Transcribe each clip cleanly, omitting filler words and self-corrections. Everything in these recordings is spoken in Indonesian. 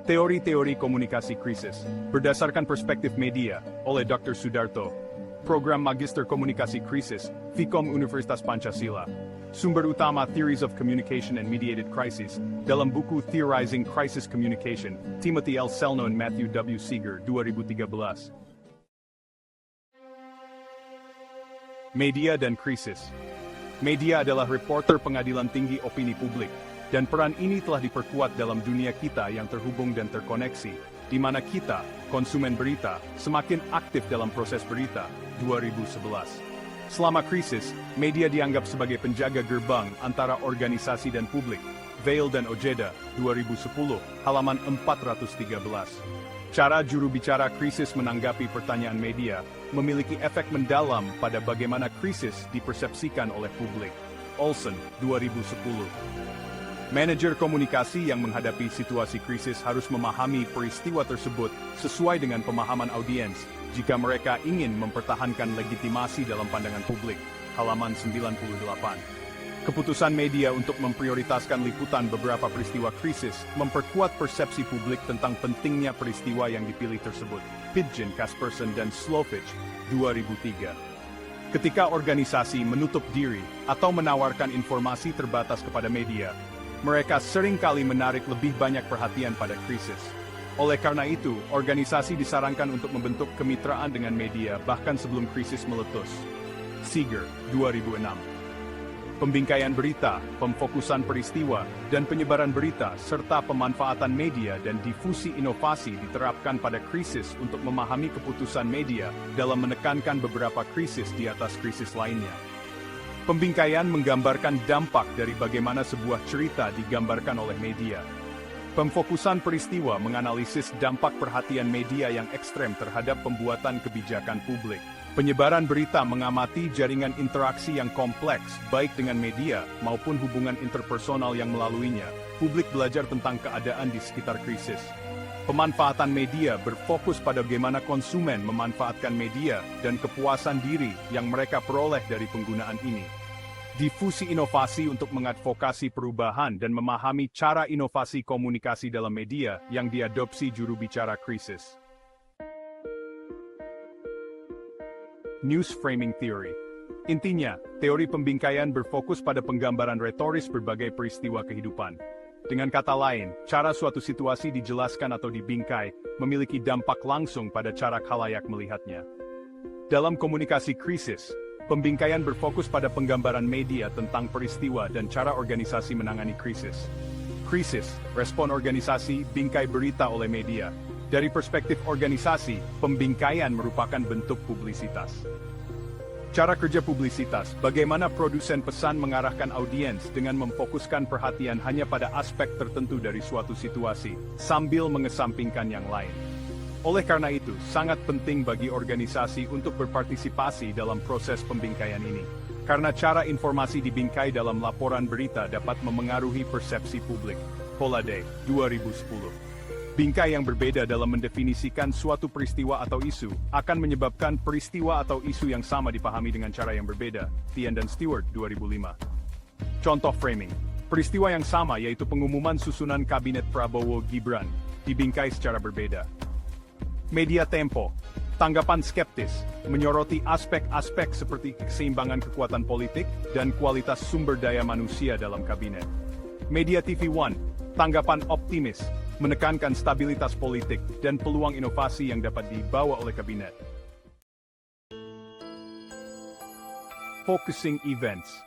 Teori-teori komunikasi krisis, berdasarkan perspektif media, oleh Dr. Sudarto. Program Magister Komunikasi Krisis, Vkom Universitas Pancasila. Sumber utama Theories of Communication and Mediated Crises, dalam buku Theorizing Crisis Communication, Timothy L. Selno and Matthew W. Seeger, 2013. Media dan krisis. Media adalah reporter pengadilan tinggi opini publik. Dan peran ini telah diperkuat dalam dunia kita yang terhubung dan terkoneksi, di mana kita, konsumen berita, semakin aktif dalam proses berita, 2011. Selama krisis, media dianggap sebagai penjaga gerbang antara organisasi dan publik, Vail dan Ojeda, 2010, halaman 413. Cara juru bicara krisis menanggapi pertanyaan media, memiliki efek mendalam pada bagaimana krisis dipersepsikan oleh publik. Olson, 2010. Manajer komunikasi yang menghadapi situasi krisis harus memahami peristiwa tersebut sesuai dengan pemahaman audiens jika mereka ingin mempertahankan legitimasi dalam pandangan publik. Halaman 98. Keputusan media untuk memprioritaskan liputan beberapa peristiwa krisis memperkuat persepsi publik tentang pentingnya peristiwa yang dipilih tersebut. Pidgeon, Kasperson, dan Slovich, 2003. Ketika organisasi menutup diri atau menawarkan informasi terbatas kepada media, mereka seringkali menarik lebih banyak perhatian pada krisis. Oleh karena itu, organisasi disarankan untuk membentuk kemitraan dengan media bahkan sebelum krisis meletus. Seeger, 2006. Pembingkaian berita, pemfokusan peristiwa, dan penyebaran berita, serta pemanfaatan media dan difusi inovasi diterapkan pada krisis untuk memahami keputusan media dalam menekankan beberapa krisis di atas krisis lainnya. Pembingkaian menggambarkan dampak dari bagaimana sebuah cerita digambarkan oleh media. Pemfokusan peristiwa menganalisis dampak perhatian media yang ekstrem terhadap pembuatan kebijakan publik. Penyebaran berita mengamati jaringan interaksi yang kompleks, baik dengan media maupun hubungan interpersonal yang melaluinya. Publik belajar tentang keadaan di sekitar krisis. Pemanfaatan media berfokus pada bagaimana konsumen memanfaatkan media dan kepuasan diri yang mereka peroleh dari penggunaan ini. Difusi inovasi untuk mengadvokasi perubahan dan memahami cara inovasi komunikasi dalam media yang diadopsi juru bicara krisis. News Framing Theory. Intinya, teori pembingkaian berfokus pada penggambaran retoris berbagai peristiwa kehidupan. Dengan kata lain, cara suatu situasi dijelaskan atau dibingkai memiliki dampak langsung pada cara khalayak melihatnya. Dalam komunikasi krisis, pembingkaian berfokus pada penggambaran media tentang peristiwa dan cara organisasi menangani krisis. Krisis, respon organisasi, bingkai berita oleh media. Dari perspektif organisasi, pembingkaian merupakan bentuk publisitas. Cara kerja publisitas, bagaimana produsen pesan mengarahkan audiens dengan memfokuskan perhatian hanya pada aspek tertentu dari suatu situasi, sambil mengesampingkan yang lain. Oleh karena itu, sangat penting bagi organisasi untuk berpartisipasi dalam proses pembingkaian ini. Karena cara informasi dibingkai dalam laporan berita dapat memengaruhi persepsi publik. Holliday, 2010. Bingkai yang berbeda dalam mendefinisikan suatu peristiwa atau isu akan menyebabkan peristiwa atau isu yang sama dipahami dengan cara yang berbeda. Tian dan Stewart, 2005. Contoh framing. Peristiwa yang sama yaitu pengumuman susunan kabinet Prabowo-Gibran dibingkai secara berbeda. Media Tempo. Tanggapan skeptis, menyoroti aspek-aspek seperti keseimbangan kekuatan politik dan kualitas sumber daya manusia dalam kabinet. Media TV One. Tanggapan optimis, menekankan stabilitas politik dan peluang inovasi yang dapat dibawa oleh kabinet. Focusing Events.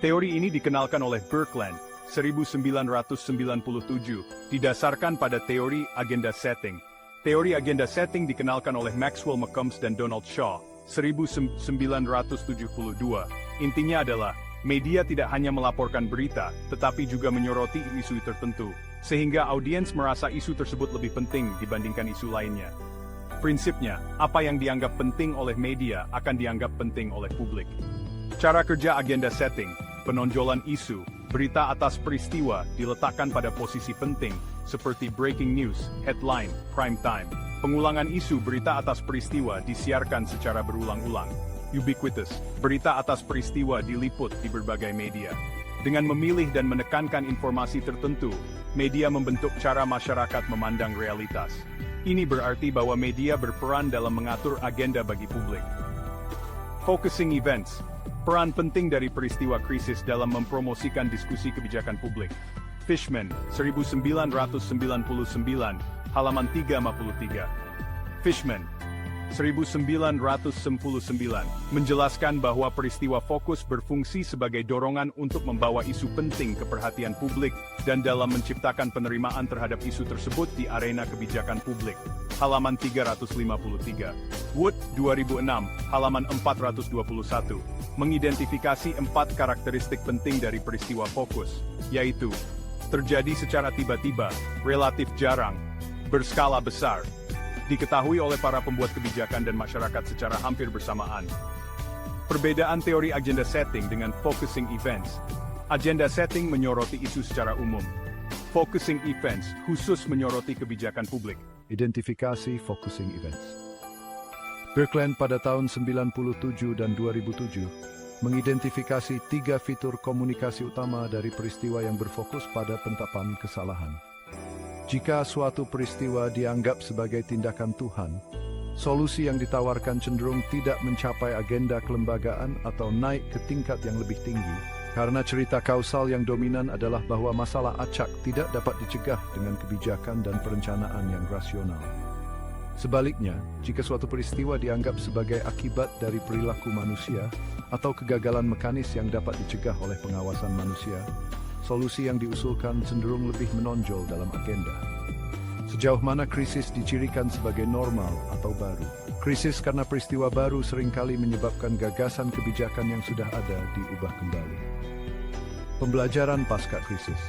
Teori ini dikenalkan oleh Birkeland, 1997, didasarkan pada teori agenda setting. Teori agenda setting dikenalkan oleh Maxwell McCombs dan Donald Shaw, 1972. Intinya adalah, media tidak hanya melaporkan berita, tetapi juga menyoroti isu tertentu, sehingga audiens merasa isu tersebut lebih penting dibandingkan isu lainnya. Prinsipnya, apa yang dianggap penting oleh media akan dianggap penting oleh publik. Cara kerja agenda setting, penonjolan isu, berita atas peristiwa diletakkan pada posisi penting, seperti breaking news, headline, prime time. Pengulangan isu berita atas peristiwa disiarkan secara berulang-ulang. Ubiquitous, berita atas peristiwa diliput di berbagai media. Dengan memilih dan menekankan informasi tertentu, media membentuk cara masyarakat memandang realitas. Ini berarti bahwa media berperan dalam mengatur agenda bagi publik. Focusing events, peran penting dari peristiwa krisis dalam mempromosikan diskusi kebijakan publik. Fishman, 1999, halaman 353. Fishman, 1999, menjelaskan bahwa peristiwa fokus berfungsi sebagai dorongan untuk membawa isu penting ke perhatian publik dan dalam menciptakan penerimaan terhadap isu tersebut di arena kebijakan publik. Halaman 353. Wood, 2006, halaman 421, mengidentifikasi 4 karakteristik penting dari peristiwa fokus, yaitu terjadi secara tiba-tiba, relatif jarang, berskala besar, diketahui oleh para pembuat kebijakan dan masyarakat secara hampir bersamaan. Perbedaan teori agenda setting dengan focusing events. Agenda setting menyoroti isu secara umum. Focusing events khusus menyoroti kebijakan publik. Identifikasi focusing events. Birkeland pada tahun 97 dan 2007 mengidentifikasi 3 fitur komunikasi utama dari peristiwa yang berfokus pada penetapan kesalahan. Jika suatu peristiwa dianggap sebagai tindakan Tuhan, solusi yang ditawarkan cenderung tidak mencapai agenda kelembagaan atau naik ke tingkat yang lebih tinggi, karena cerita kausal yang dominan adalah bahwa masalah acak tidak dapat dicegah dengan kebijakan dan perencanaan yang rasional. Sebaliknya, jika suatu peristiwa dianggap sebagai akibat dari perilaku manusia atau kegagalan mekanis yang dapat dicegah oleh pengawasan manusia, solusi yang diusulkan cenderung lebih menonjol dalam agenda. Sejauh mana krisis dicirikan sebagai normal atau baru? Krisis karena peristiwa baru seringkali menyebabkan gagasan kebijakan yang sudah ada diubah kembali. Pembelajaran pasca krisis.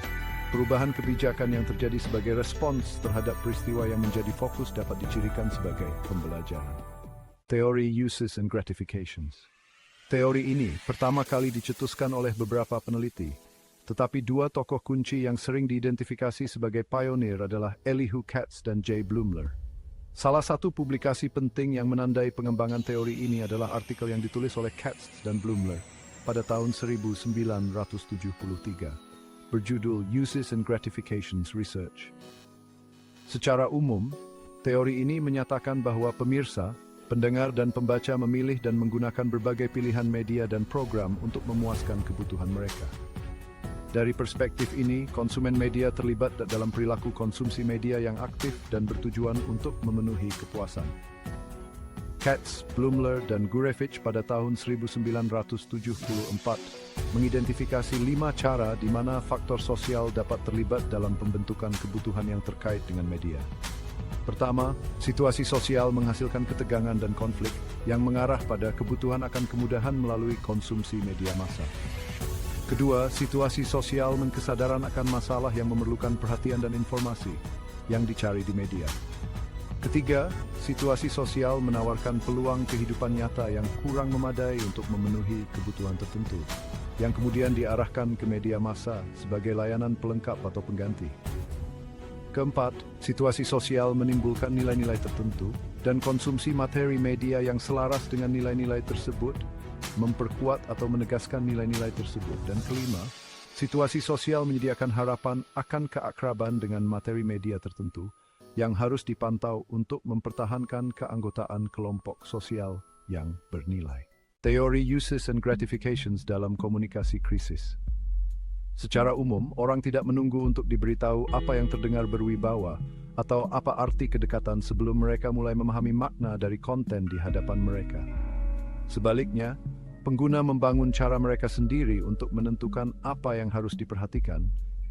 Perubahan kebijakan yang terjadi sebagai respons terhadap peristiwa yang menjadi fokus dapat dicirikan sebagai pembelajaran. Teori uses and gratifications. Teori ini pertama kali dicetuskan oleh beberapa peneliti, tetapi 2 tokoh kunci yang sering diidentifikasi sebagai pionir adalah Elihu Katz dan Jay Blumler. Salah satu publikasi penting yang menandai pengembangan teori ini adalah artikel yang ditulis oleh Katz dan Blumler pada tahun 1973, berjudul Uses and Gratifications Research. Secara umum, teori ini menyatakan bahwa pemirsa, pendengar dan pembaca memilih dan menggunakan berbagai pilihan media dan program untuk memuaskan kebutuhan mereka. Dari perspektif ini, konsumen media terlibat dalam perilaku konsumsi media yang aktif dan bertujuan untuk memenuhi kepuasan. Katz, Blumler, dan Gurevich pada tahun 1974 mengidentifikasi 5 cara di mana faktor sosial dapat terlibat dalam pembentukan kebutuhan yang terkait dengan media. Pertama, situasi sosial menghasilkan ketegangan dan konflik yang mengarah pada kebutuhan akan kemudahan melalui konsumsi media massa. Kedua, situasi sosial kesadaran akan masalah yang memerlukan perhatian dan informasi yang dicari di media. Ketiga, situasi sosial menawarkan peluang kehidupan nyata yang kurang memadai untuk memenuhi kebutuhan tertentu, yang kemudian diarahkan ke media massa sebagai layanan pelengkap atau pengganti. Keempat, situasi sosial menimbulkan nilai-nilai tertentu, dan konsumsi materi media yang selaras dengan nilai-nilai tersebut memperkuat atau menegaskan nilai-nilai tersebut. Dan kelima, situasi sosial menyediakan harapan akan keakraban dengan materi media tertentu yang harus dipantau untuk mempertahankan keanggotaan kelompok sosial yang bernilai. Teori uses and gratifications dalam komunikasi krisis. Secara umum, orang tidak menunggu untuk diberitahu apa yang terdengar berwibawa atau apa arti kedekatan sebelum mereka mulai memahami makna dari konten di hadapan mereka. Sebaliknya, pengguna membangun cara mereka sendiri untuk menentukan apa yang harus diperhatikan,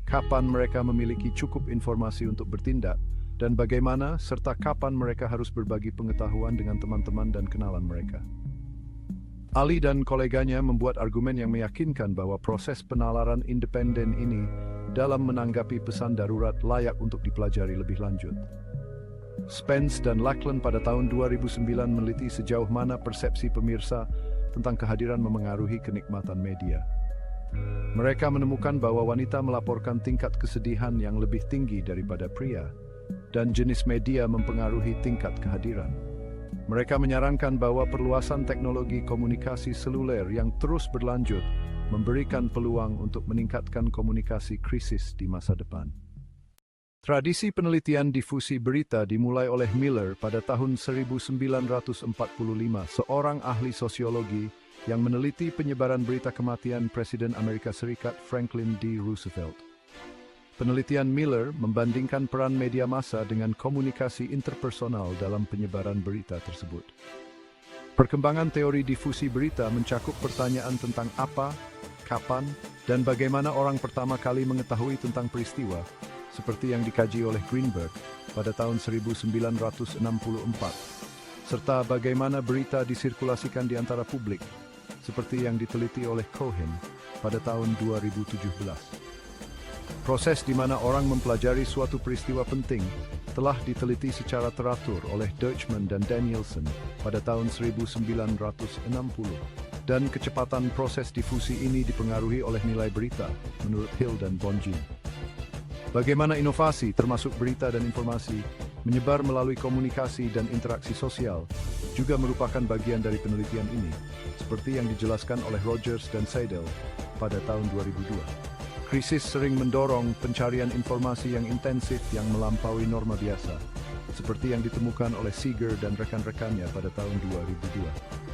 kapan mereka memiliki cukup informasi untuk bertindak, dan bagaimana serta kapan mereka harus berbagi pengetahuan dengan teman-teman dan kenalan mereka. Ali dan koleganya membuat argumen yang meyakinkan bahwa proses penalaran independen ini dalam menanggapi pesan darurat layak untuk dipelajari lebih lanjut. Spence dan Lackland pada tahun 2009 meneliti sejauh mana persepsi pemirsa tentang kehadiran memengaruhi kenikmatan media. Mereka menemukan bahwa wanita melaporkan tingkat kesedihan yang lebih tinggi daripada pria, dan jenis media mempengaruhi tingkat kehadiran. Mereka menyarankan bahwa perluasan teknologi komunikasi seluler yang terus berlanjut memberikan peluang untuk meningkatkan komunikasi krisis di masa depan. Tradisi penelitian difusi berita dimulai oleh Miller pada tahun 1945, seorang ahli sosiologi yang meneliti penyebaran berita kematian Presiden Amerika Serikat Franklin D. Roosevelt. Penelitian Miller membandingkan peran media massa dengan komunikasi interpersonal dalam penyebaran berita tersebut. Perkembangan teori difusi berita mencakup pertanyaan tentang apa, kapan, dan bagaimana orang pertama kali mengetahui tentang peristiwa, seperti yang dikaji oleh Greenberg pada tahun 1964, serta bagaimana berita disirkulasikan di antara publik, seperti yang diteliti oleh Cohen pada tahun 2017. Proses di mana orang mempelajari suatu peristiwa penting telah diteliti secara teratur oleh Deutschman dan Danielson pada tahun 1960, dan kecepatan proses difusi ini dipengaruhi oleh nilai berita, menurut Hill dan Bonjean. Bagaimana inovasi, termasuk berita dan informasi, menyebar melalui komunikasi dan interaksi sosial, juga merupakan bagian dari penelitian ini, seperti yang dijelaskan oleh Rogers dan Seidel pada tahun 2002. Krisis sering mendorong pencarian informasi yang intensif yang melampaui norma biasa, seperti yang ditemukan oleh Seeger dan rekan-rekannya pada tahun 2002.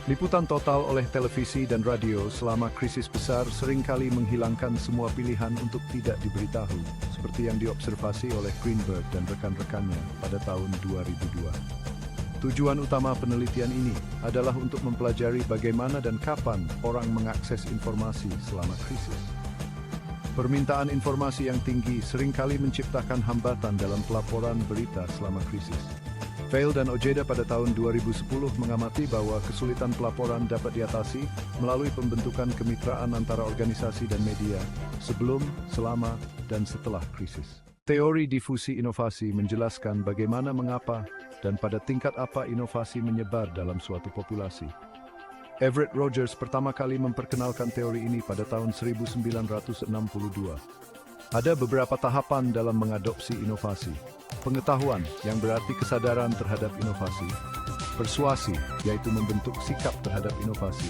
Liputan total oleh televisi dan radio selama krisis besar seringkali menghilangkan semua pilihan untuk tidak diberitahu, seperti yang diobservasi oleh Greenberg dan rekan-rekannya pada tahun 2002. Tujuan utama penelitian ini adalah untuk mempelajari bagaimana dan kapan orang mengakses informasi selama krisis. Permintaan informasi yang tinggi seringkali menciptakan hambatan dalam pelaporan berita selama krisis. Vail dan Ojeda pada tahun 2010 mengamati bahwa kesulitan pelaporan dapat diatasi melalui pembentukan kemitraan antara organisasi dan media sebelum, selama, dan setelah krisis. Teori difusi inovasi menjelaskan bagaimana, mengapa, dan pada tingkat apa inovasi menyebar dalam suatu populasi. Everett Rogers pertama kali memperkenalkan teori ini pada tahun 1962. Ada beberapa tahapan dalam mengadopsi inovasi. Pengetahuan, yang berarti kesadaran terhadap inovasi. Persuasi, yaitu membentuk sikap terhadap inovasi.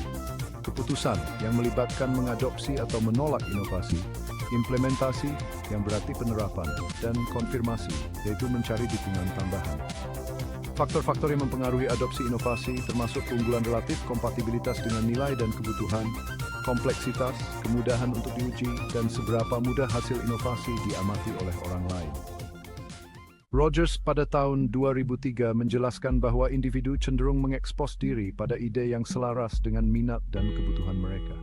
Keputusan, yang melibatkan mengadopsi atau menolak inovasi. Implementasi, yang berarti penerapan. Dan konfirmasi, yaitu mencari dukungan tambahan. Faktor-faktor yang mempengaruhi adopsi inovasi termasuk keunggulan relatif, kompatibilitas dengan nilai dan kebutuhan, kompleksitas, kemudahan untuk diuji, dan seberapa mudah hasil inovasi diamati oleh orang lain. Rogers pada tahun 2003 menjelaskan bahwa individu cenderung mengekspos diri pada ide yang selaras dengan minat dan kebutuhan mereka.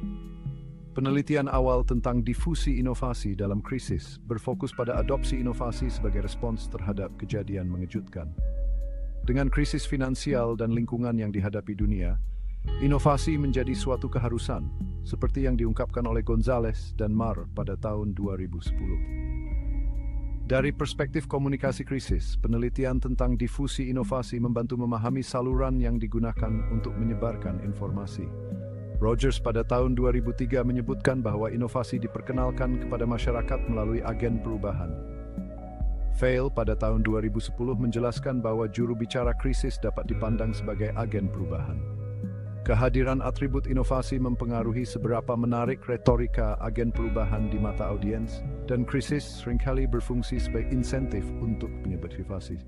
Penelitian awal tentang difusi inovasi dalam krisis berfokus pada adopsi inovasi sebagai respons terhadap kejadian mengejutkan. Dengan krisis finansial dan lingkungan yang dihadapi dunia, inovasi menjadi suatu keharusan, seperti yang diungkapkan oleh Gonzalez dan Marr pada tahun 2010. Dari perspektif komunikasi krisis, penelitian tentang difusi inovasi membantu memahami saluran yang digunakan untuk menyebarkan informasi. Rogers pada tahun 2003 menyebutkan bahwa inovasi diperkenalkan kepada masyarakat melalui agen perubahan. Vail pada tahun 2010 menjelaskan bahwa juru bicara krisis dapat dipandang sebagai agen perubahan. Kehadiran atribut inovasi mempengaruhi seberapa menarik retorika agen perubahan di mata audiens, dan krisis seringkali berfungsi sebagai insentif untuk penyebar inovasi.